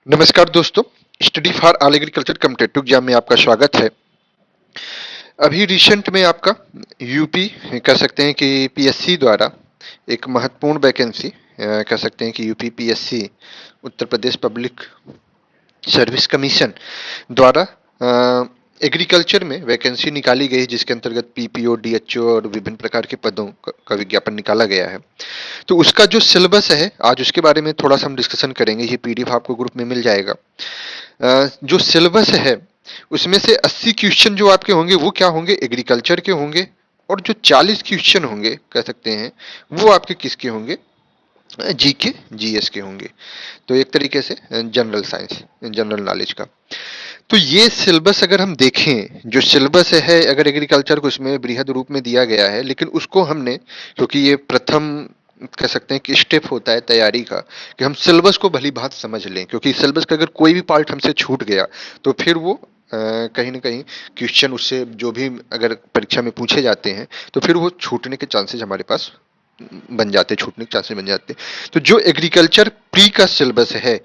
नमस्कार दोस्तों, study for all agriculture competitive exam में आपका स्वागत है। अभी रिसेंट में आपका यूपी कह सकते हैं कि पीएससी द्वारा एक महत्वपूर्ण वैकेंसी कह सकते हैं कि UP PSC Uttar Pradesh public service commission द्वारा एग्रीकल्चर में वैकेंसी निकाली गई जिसके अंतर्गत पीपीओ, डीएचओ और विभिन्न प्रकार के पदों का विज्ञापन निकाला गया है। तो उसका जो सिलेबस है आज उसके बारे में थोड़ा सा हम डिस्कशन करेंगे। ये पीडीएफ आपको ग्रुप में मिल जाएगा। जो सिलेबस है उसमें से 80 क्वेश्चन जो आपके होंगे वो क्या होंगे, एग्रीकल्चर के होंगे। और जो 40 क्वेश्चन होंगे कह सकते हैं वो आपके किसके होंगे, जीके जीएस के होंगे। तो एक तरीके से जनरल साइंस, जनरल नॉलेज का। तो ये सिलेबस अगर हम देखें, जो सिलेबस है अगर एग्रीकल्चर को इसमें बृहद रूप में दिया गया है, लेकिन उसको हमने, क्योंकि ये प्रथम कह सकते हैं कि स्टेप होता है तैयारी का, कि हम सिलेबस को भली भांति समझ लें, क्योंकि सिलेबस का अगर कोई भी पार्ट हमसे छूट गया तो फिर वो कहीं ना कहीं क्वेश्चन उससे जो भी अगर परीक्षा में पूछे जाते हैं तो फिर वो छूटने के चांसेस हमारे पास बन जाते, छूटने के चांसेस बन जाते। तो जो एग्रीकल्चर प्री का सिलेबस है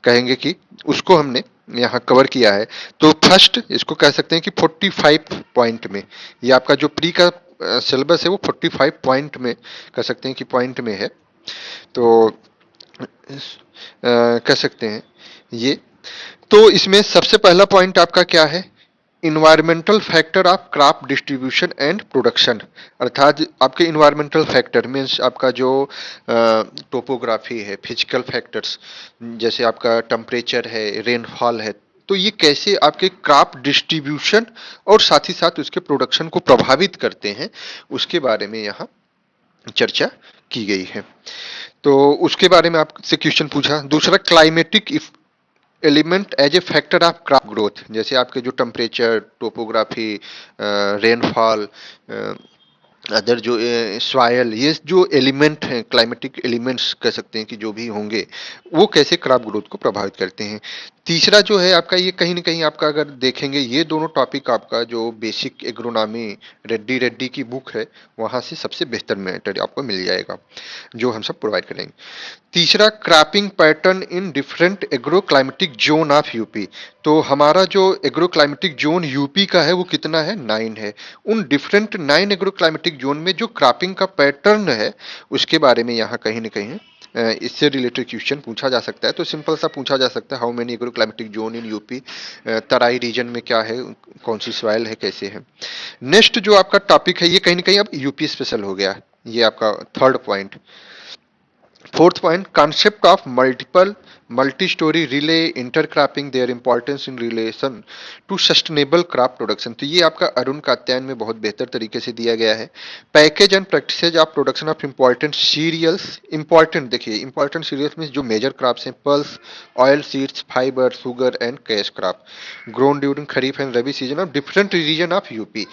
कहेंगे कि उसको हमने यहाँ कवर किया है। तो फर्स्ट इसको कह सकते हैं कि 45 पॉइंट में, ये आपका जो प्री का सिलेबस है वो 45 पॉइंट में कह सकते हैं कि पॉइंट में है। तो कह सकते हैं ये। तो इसमें सबसे पहला पॉइंट आपका क्या है, environmental factor of crop distribution and production. अर्थात आपके इन्वायरमेंटल फैक्टर मीन्स आपका जो टोपोग्राफी है, फिजिकल फैक्टर्स, जैसे आपका टेम्परेचर है, रेनफॉल है, तो ये कैसे आपके क्रॉप डिस्ट्रीब्यूशन और साथ ही साथ उसके प्रोडक्शन को प्रभावित करते हैं, उसके बारे में यहाँ चर्चा की गई है। तो उसके बारे में आपसे क्वेश्चन पूछा। दूसरा, climatic element as a factor of crop growth, जैसे आपके जो टेम्परेचर, टोपोग्राफी, रेनफॉल, अदर जो सॉयल, ये जो एलिमेंट हैं, क्लाइमेटिक एलिमेंट्स कह सकते हैं कि जो भी होंगे वो कैसे क्रॉप ग्रोथ को प्रभावित करते हैं। तीसरा जो है आपका, ये कहीं ना कहीं आपका अगर देखेंगे ये दोनों टॉपिक आपका जो बेसिक एग्रोनॉमी रेड्डी रेड्डी की बुक है वहां से सबसे बेहतर मैटर आपको मिल जाएगा, जो हम सब प्रोवाइड करेंगे। तीसरा, cropping pattern in different agro climatic zone of UP. तो हमारा जो एग्रो क्लाइमेटिक जोन यूपी का है वो कितना है, 9 है। उन डिफरेंट 9 एग्रो क्लाइमेटिक जोन में जो क्रॉपिंग का पैटर्न है उसके बारे में यहाँ कहीं ना कहीं इससे रिलेटेड क्वेश्चन पूछा जा सकता है। तो सिंपल सा पूछा जा सकता है, how many agro climatic zone in UP, Terai region में क्या है, कौन सी सॉइल है, कैसे है। नेक्स्ट जो आपका टॉपिक है ये कहीं ना कहीं अब यूपी स्पेशल हो गया, ये आपका third point. Fourth point, concept of multiple multi storey relay intercropping their importance in relation to sustainable crop production. तो ये आपका अरुण कात्यायन में बहुत बेहतर तरीके से दिया गया है। Package and practices of production of important cereals. Important देखिए, इंपॉर्टेंट सीरियल्स में जो मेजर क्रॉप्स हैं, pulse, oil seeds, fibre, sugar and cash crop grown during kharif and rabi season of different region of UP.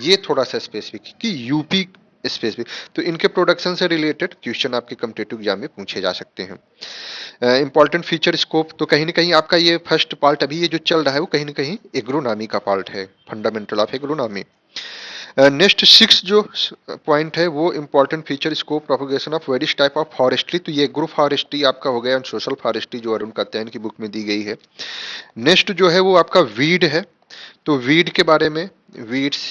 ये थोड़ा सा स्पेसिफिक कि UP specific, तो इनके प्रोडक्शन से रिलेटेड क्वेश्चन आपके कॉम्पिटिटिव एग्जाम में पूछे जा सकते हैं। इंपॉर्टेंट फीचर स्कोप, तो कहीं ना कहीं आपका ये फर्स्ट पार्ट अभी ये जो चल रहा है वो कहीं ना कहीं एग्रोनॉमी का पार्ट है, फंडामेंटल ऑफ एग्रोनॉमी। नेक्स्ट 6 जो पॉइंट है वो important feature scope propagation of various type of forestry. तो ये एग्रो फॉरेस्ट्री आपका हो गया, सोशल फॉरेस्ट्री जो अरुण कात्यायन की बुक में दी गई है। नेक्स्ट जो है वो आपका वीड है। तो वीड के बारे में, वीड्स,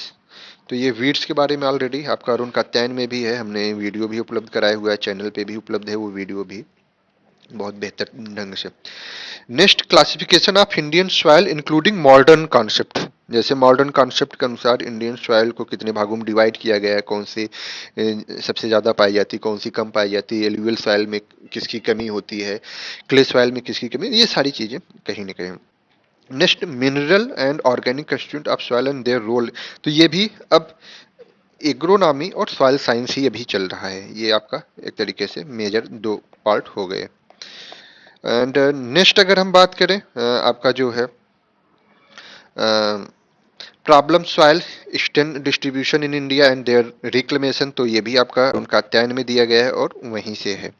तो ये वीड्स के बारे में ऑलरेडी आपका अरुण कात्यायन में भी है, हमने वीडियो भी उपलब्ध कराया हुआ है, चैनल पे भी उपलब्ध है वो वीडियो भी बहुत बेहतर ढंग से। Next, classification of Indian soil including modern concept. जैसे मॉडर्न कॉन्सेप्ट के अनुसार इंडियन सॉइल को कितने भागों में डिवाइड किया गया है, कौन सी सबसे ज्यादा पाई जाती है, कौन सी कम पाई जाती है, एलुवियल सॉइल में किसकी कमी होती है, क्ले सॉइल में किसकी कमी, ये सारी चीजें कहीं ना कहीं। Next, mineral and organic constituent of soil and their role. तो ये भी अब एग्रोनॉमी और सॉइल साइंस ही अभी चल रहा है, ये आपका एक तरीके से मेजर 2 पार्ट हो गए। एंड नेक्स्ट अगर हम बात करें आपका जो है problem soil extent distribution in India and their reclamation, तो ये भी आपका उनका अध्ययन में दिया गया है और वहीं से है।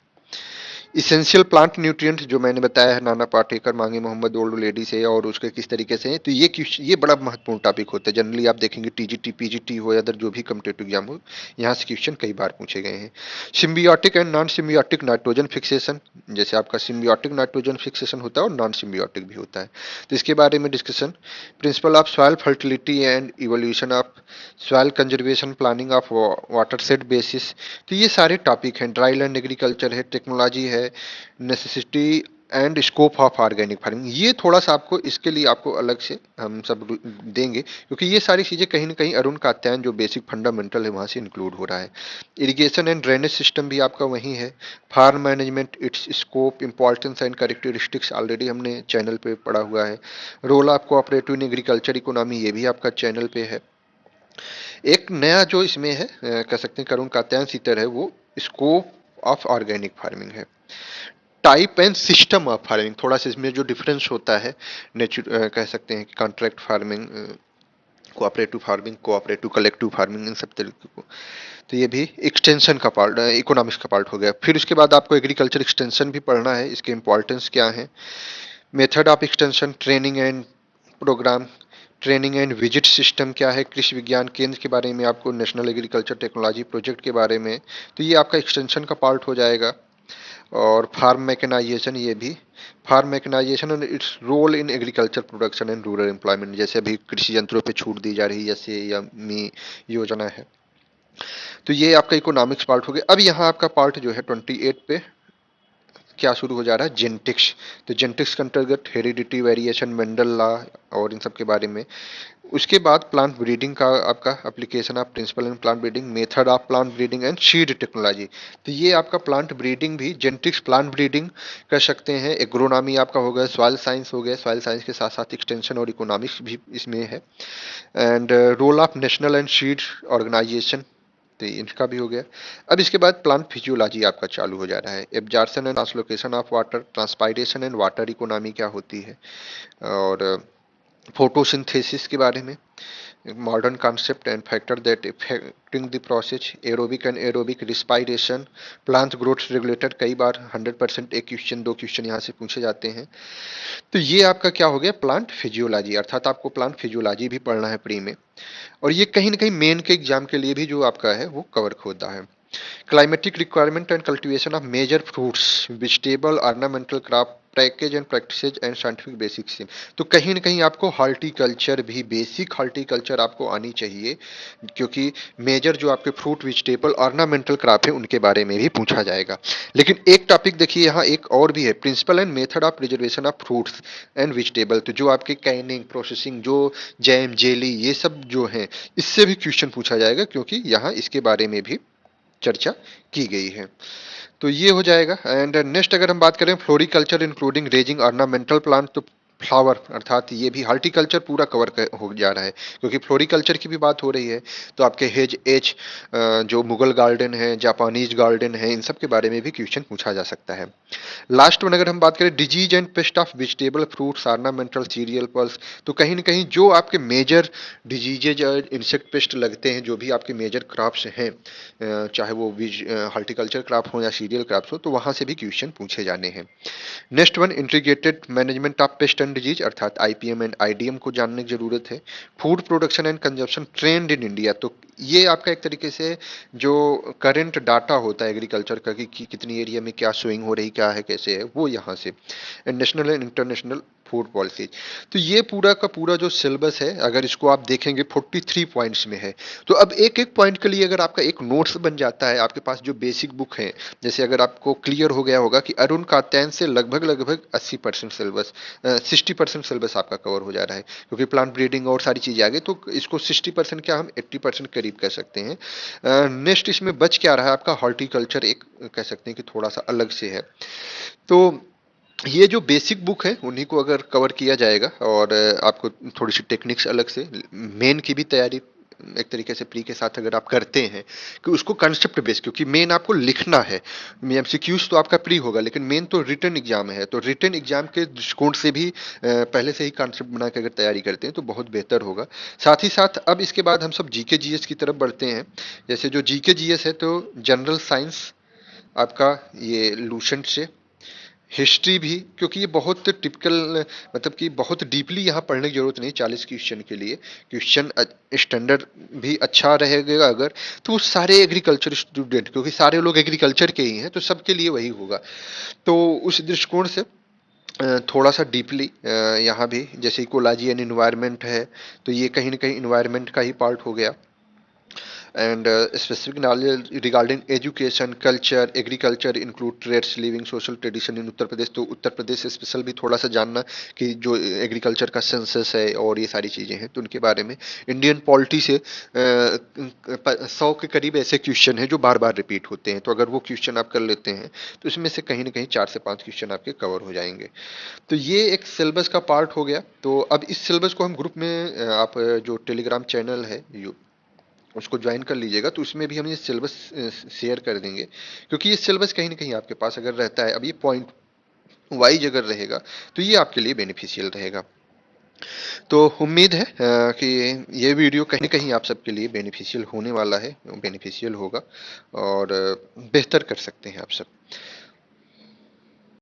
इसेंशियल प्लांट न्यूट्रिएंट जो मैंने बताया है, नाना पाटेकर, मांगे मोहम्मद, ओल्ड लेडी से, और उसके किस तरीके से है, तो ये बड़ा महत्वपूर्ण टॉपिक होता है। जनरली आप देखेंगे टीजीटी पीजीटी हो या अदर जो भी कम्पिटेटिव एग्जाम हो, यहाँ से क्वेश्चन कई बार पूछे गए हैं। Symbiotic and non symbiotic nitrogen fixation, जैसे आपका सिम्बियोटिक नाइट्रोजन फिक्सेशन होता है और नॉन सिम्बियोटिक भी होता है, तो इसके बारे में discussion. Principle of soil fertility and evolution of soil conservation, planning of water set basis, तो ये सारे टॉपिक हैं। ड्राई लैंड एग्रीकल्चर है, टेक्नोलॉजी है, necessity and scope of organic farming, ये थोड़ा सा आपको इसके लिए आपको अलग से हम सब देंगे, क्योंकि ये सारी चीज़ें कहीं ना कहीं अरुण कात्यायन जो बेसिक फंडामेंटल है वहाँ से इंक्लूड हो रहा है। इरिगेशन एंड ड्रेनेज सिस्टम भी आपका वहीं है। Farm management, its scope, importance and characteristics already हमने चैनल पे पढ़ा हुआ है। Role of cooperative in agriculture economy, ये भी आपका चैनल पे है। एक नया जो इसमें है कह सकते हैं करुण कात्यायन सीतर है, वो स्कोप ऑफ ऑर्गेनिक फार्मिंग है। Type and system of farming, थोड़ा सा इसमें जो डिफरेंस होता है, कह सकते हैं कि contract farming, cooperative farming, cooperative collective farming, इन सब तरीके को, तो ये भी एक्सटेंशन का पार्ट, इकोनॉमिक्स का पार्ट हो गया। फिर उसके बाद आपको एग्रीकल्चर एक्सटेंशन भी पढ़ना है, इसके इंपॉर्टेंस क्या है, method of extension, training and programme, training and visit system क्या है, कृषि विज्ञान केंद्र के बारे में आपको, नेशनल एग्रीकल्चर टेक्नोलॉजी प्रोजेक्ट के बारे में, तो ये आपका एक्सटेंशन का पार्ट हो जाएगा। और फार्म मैकेनाइजेशन, ये भी farm mechanisation and its role in agriculture production and rural employment, जैसे अभी कृषि यंत्रों पे छूट दी जा रही है, जैसे यमी योजना है, तो ये आपका इकोनॉमिक्स पार्ट हो गया। अब यहाँ आपका पार्ट जो है 28 पे क्या शुरू हो जा रहा है, जेनेटिक्स। तो जेनेटिक्स के अंतर्गत हेरिडिटी, वेरिएशन, मेंडल लॉ और इन सब के बारे में। उसके बाद प्लांट ब्रीडिंग का आपका application of principle in plant breeding, method of plant breeding and seed technology, तो ये आपका प्लांट ब्रीडिंग भी, जेनेटिक्स प्लांट ब्रीडिंग कर सकते हैं। एग्रोनॉमी आपका हो गया, सॉइल साइंस हो गया, सॉइल साइंस के साथ साथ एक्सटेंशन और इकोनॉमिक्स भी इसमें है। And role of national and seed organisation, तो इनका भी हो गया। अब इसके बाद प्लांट फिजियोलॉजी आपका चालू हो जा रहा है, absorption and translocation of water, transpiration and water economy क्या होती है, और फोटोसिंथेसिस के बारे में, modern concept and factor that effecting the process, aerobic and aerobic respiration, plant growth regulator, कई बार 100% एक क्वेश्चन दो क्वेश्चन यहाँ से पूछे जाते हैं। तो ये आपका क्या हो गया, प्लांट फिजियोलॉजी, अर्थात आपको प्लांट फिजियोलॉजी भी पढ़ना है प्री में, और ये कहीं ना कहीं मेन के एग्जाम के लिए भी जो आपका है वो कवर होता है। Climatic requirement and cultivation of major fruits, vegetable, ornamental crop, package and practices and scientific basics, तो कहीं ना कहीं आपको हॉर्टिकल्चर भी, बेसिक हॉर्टिकल्चर आपको आनी चाहिए, क्योंकि मेजर जो आपके फ्रूट, वेजिटेबल, ऑर्नामेंटल क्रॉप है उनके बारे में भी पूछा जाएगा। लेकिन एक टॉपिक देखिए यहाँ एक और भी है, principle and method of preservation of fruits and vegetable, तो जो आपके कैनिंग प्रोसेसिंग, जो जैम जेली ये सब जो है, इससे भी क्वेश्चन पूछा जाएगा, क्योंकि यहाँ इसके बारे में भी चर्चा की गई है। तो ये हो जाएगा। एंड नेक्स्ट अगर हम बात करें floriculture including raising ornamental plant, तो फ्लावर अर्थात ये भी हॉर्टिकल्चर पूरा कवर हो जा रहा है, क्योंकि फ्लोरिकल्चर की भी बात हो रही है, तो आपके हेज एज, जो मुगल गार्डन है, जापानीज गार्डन है, इन सब के बारे में भी क्वेश्चन पूछा जा सकता है। लास्ट वन अगर हम बात करें disease and paste of vegetable, fruits, ornamental, serial, pulse, तो कहीं ना कहीं जो आपके मेजर डिजीजेज और इंसेक्ट पेस्ट लगते हैं, जो भी आपके मेजर क्रॉप्स हैं, चाहे वो हॉर्टिकल्चर क्रॉप हो या सीरियल क्रॉप्स हो, तो वहां से भी क्वेश्चन पूछे जाने हैं। Next one integrated management of paste and disease, अर्थात आईपीएम एंड आईडीएम को जानने की जरूरत है। Food production and consumption trend in India, तो ये आपका एक तरीके से जो करंट डाटा होता है एग्रीकल्चर का कि कितनी एरिया में क्या स्विंग हो रही, क्या है, कैसे है, वो यहाँ से। And national and international food policy, तो ये पूरा का पूरा जो सिलेबस है, अगर इसको आप देखेंगे 43 पॉइंट्स में है। तो अब एक एक पॉइंट के लिए अगर आपका एक नोट्स बन जाता है, आपके पास जो बेसिक बुक है, जैसे अगर आपको क्लियर हो गया होगा कि अरुण कात्यायन से लगभग लगभग 80% सिलेबस, 60% सिलेबस आपका कवर हो जा रहा है, क्योंकि प्लांट ब्रीडिंग और सारी चीजें आ गई, तो इसको 60% क्या हम 80% करीब कर सकते हैं। नेक्स्ट इसमें बच क्या रहा है आपका, हॉर्टिकल्चर एक कह सकते हैं कि थोड़ा सा अलग से है। तो ये जो बेसिक बुक है उन्हीं को अगर कवर किया जाएगा, और आपको थोड़ी सी टेक्निक्स अलग से, मेन की भी तैयारी एक तरीके से प्री के साथ अगर आप करते हैं, कि उसको कंसेप्ट बेस, क्योंकि मेन आपको लिखना है, एमसीक्यूज तो आपका प्री होगा, लेकिन मेन तो रिटन एग्जाम है, तो रिटन एग्जाम के दृष्टिकोण से भी पहले से ही कंसेप्ट बना के अगर तैयारी करते हैं तो बहुत बेहतर होगा। साथ ही साथ अब इसके बाद हम सब जीके जीएस की तरफ बढ़ते हैं। जैसे जो जीके जीएस है, तो जनरल साइंस आपका ये लूसेंट से, हिस्ट्री भी, क्योंकि ये बहुत टिपिकल, मतलब कि बहुत डीपली यहाँ पढ़ने की जरूरत नहीं 40 क्वेश्चन के लिए। क्वेश्चन स्टैंडर्ड भी अच्छा रहेगा अगर, तो वो सारे एग्रीकल्चर स्टूडेंट, क्योंकि सारे लोग एग्रीकल्चर के ही हैं तो सबके लिए वही होगा। तो उस दृष्टिकोण से थोड़ा सा डीपली यहाँ भी जैसे इकोलॉजी एंड इन्वायरमेंट है, तो ये कहीं ना कहीं इन्वायरमेंट का ही पार्ट हो गया। and specific knowledge regarding education, culture, agriculture include trades, living, social tradition in Uttar Pradesh. तो उत्तर प्रदेश स्पेशल भी थोड़ा सा जानना कि जो एग्रीकल्चर का सेंसस है और ये सारी चीजें हैं तो उनके बारे में। इंडियन पॉलिटी से 100 के करीब ऐसे क्वेश्चन हैं जो बार बार रिपीट होते हैं, तो अगर वो क्वेश्चन आप कर लेते हैं तो इसमें से कहीं ना कहीं 4 से 5 क्वेश्चन आपके कवर हो जाएंगे। तो ये एक सिलेबस का पार्ट हो गया। तो अब इस सिलेबस को हम ग्रुप में आप जो टेलीग्राम चैनल है उसको ज्वाइन कर लीजिएगा, तो उसमें भी हम ये सिलेबस शेयर कर देंगे, क्योंकि ये सिलेबस कहीं ना कहीं आपके पास अगर रहता है, अब ये पॉइंट वाइज अगर रहेगा तो ये आपके लिए बेनिफिशियल रहेगा। तो उम्मीद है कि ये वीडियो कहीं ना कहीं आप सबके लिए बेनिफिशियल होने वाला है, बेनिफिशियल होगा और बेहतर कर सकते हैं आप सब।